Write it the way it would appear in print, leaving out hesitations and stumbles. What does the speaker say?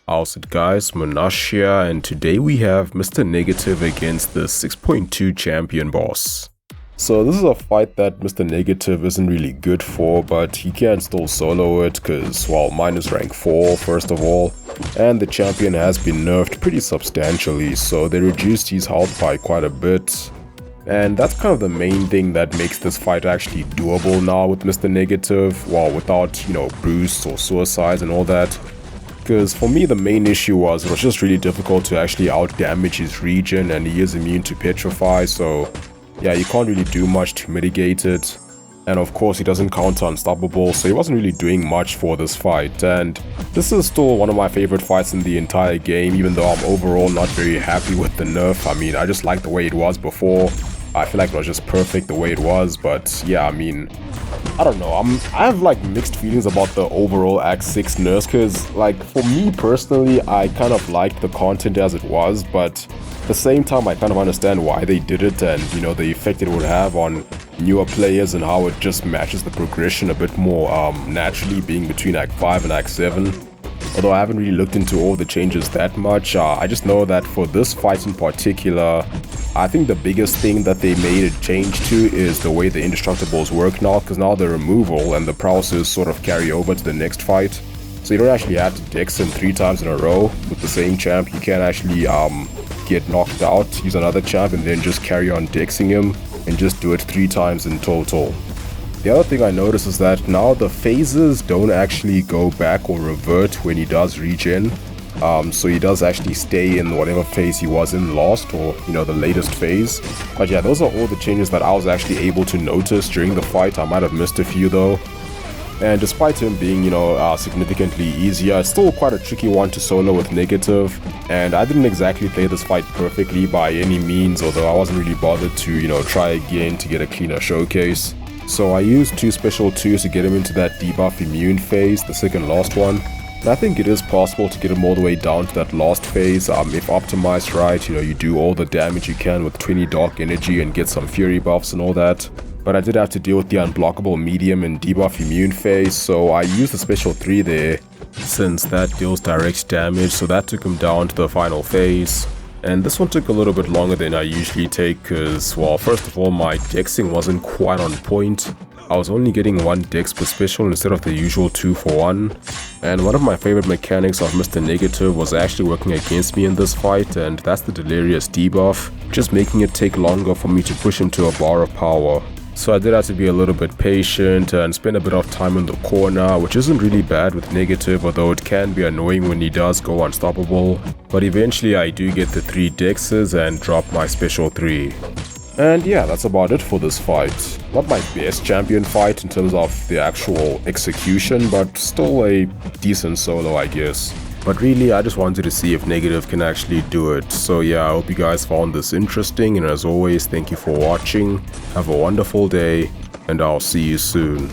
How's it guys, Munash here, and today we have Mr. Negative against the 6.2 champion boss. So this is a fight that Mr. Negative isn't really good for, but he can still solo it because, well, mine is rank 4 first of all, and the champion has been nerfed pretty substantially, so they reduced his health by quite a bit. And that's kind of the main thing that makes this fight actually doable now with Mr. Negative, well, without, boosts or suicides and all that. Because for me the main issue was it was just really difficult to actually out damage his regen, and he is immune to petrify, so yeah, you can't really do much to mitigate it. And of course he doesn't counter unstoppable, so he wasn't really doing much for this fight. And this is still one of my favorite fights in the entire game, even though I'm overall not very happy with the nerf. I mean, I just like the way it was before. I feel like it was just perfect the way it was, but yeah, I mean, I don't know, I have like mixed feelings about the overall Act 6 nerfs, because like for me personally, I kind of liked the content as it was, but at the same time I kind of understand why they did it, and the effect it would have on newer players and how it just matches the progression a bit more naturally, being between Act 5 and Act 7. Although I haven't really looked into all the changes that much, I just know that for this fight in particular, I think the biggest thing that they made a change to is the way the indestructibles work now, because now the removal and the prowesses sort of carry over to the next fight. So you don't actually have to dex him 3 times in a row with the same champ. You can actually get knocked out, use another champ, and then just carry on dexing him and just do it 3 times in total. The other thing I noticed is that now the phases don't actually go back or revert when he does regen. So he does actually stay in whatever phase he was in last, or the latest phase. But yeah, those are all the changes that I was actually able to notice during the fight. I might have missed a few though. And despite him being significantly easier, it's still quite a tricky one to solo with Negative. And I didn't exactly play this fight perfectly by any means, although I wasn't really bothered to try again to get a cleaner showcase. So I used 2 special 2s to get him into that debuff immune phase, the second last one. And I think it is possible to get him all the way down to that last phase if optimized right. You do all the damage you can with 20 dark energy and get some fury buffs and all that. But I did have to deal with the unblockable medium and debuff immune phase, so I used the special 3 there, since that deals direct damage, so that took him down to the final phase. And this one took a little bit longer than I usually take because, well, first of all, my dexing wasn't quite on point. I was only getting 1 dex per special instead of the usual 2 for 1. And one of my favorite mechanics of Mr. Negative was actually working against me in this fight, and that's the Delirious debuff, just making it take longer for me to push him to a bar of power. So I did have to be a little bit patient and spend a bit of time in the corner, which isn't really bad with Negative, although it can be annoying when he does go unstoppable. But eventually I do get the 3 dexes and drop my special 3. And yeah, that's about it for this fight. Not my best champion fight in terms of the actual execution, but still a decent solo, I guess. But really, I just wanted to see if Negative can actually do it. So yeah, I hope you guys found this interesting, and as always, thank you for watching. Have a wonderful day, and I'll see you soon.